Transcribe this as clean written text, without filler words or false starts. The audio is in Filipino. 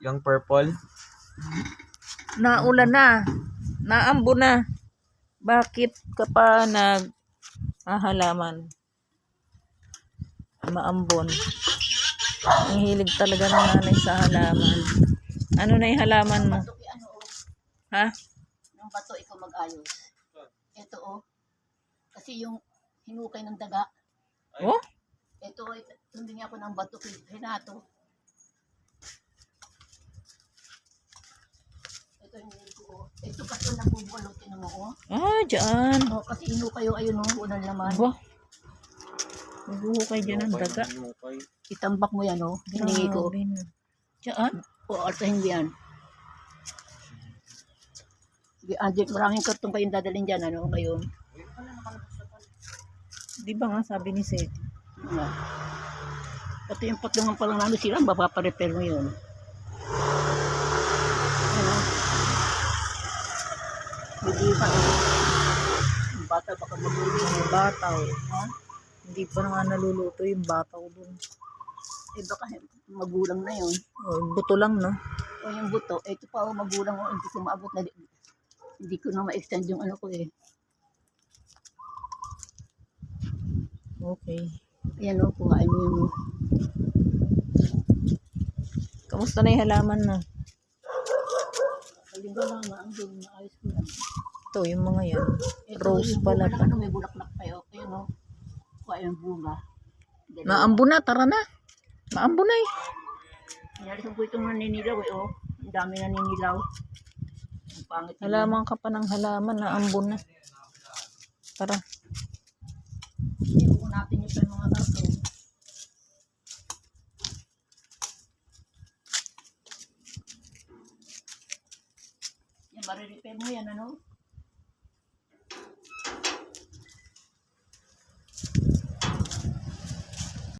Yung purple. Naulan na. Naambo na. Bakit ka pa halaman? Maambon. Ang hilig talaga ng nanay sa halaman. Ano na yung halaman mo? Ha? Ng bato, ikaw mag-ayos. Ito oh. Kasi yung hinukay ng daga. Oh? Ito, hindi ako ng bato kay Renato. Ito hindi ko. Ito kasi nabubulong tinan mo oh. Ah, dyan. Oh, kasi hinukay yung ayun oh, unang laman. Ba? Naguhukay dyan ang daga. Itambak mo yan oh. Hiningi ko. Grabe na. Dyan? O, altahin mo yan. Maraming kartong kayong dadalhin dyan, ano, ngayon. Di ba nga sabi ni Seth? Ano? Ito yung patlungan pa lang namin sila, mapaparepair mo yun. Ano? Hindi pa. Yung bata baka mabuti. Yung bataw. Ha? Hindi pa na nga naluluto yung bataw dun. Eh baka magulang na yun. Oh, buto lang, no? O yung buto, ito pa o magulang o, hindi ko maabot na, hindi ko na ma-extend yung ano ko eh. Okay. Ayan o, kuhain mo yun. Kamusta na yung halaman na? Halingga lang, maanggol, maayos ko lang. Ito, yung mga yan. Ito, Rose yung pala bunga pa. na, ano, may bulaklak kayo. Ayan o, kuhain yung bunga. Naambo na, tara na. Naambo na eh. Nalisan ko itong naninilaw eh, oh. Ang dami naninilaw. Ang pangit. Halaman ka pa ng halaman, naambo na. Tara. Ibuko natin yung mga karton. Yan, marirepair mo yan, ano?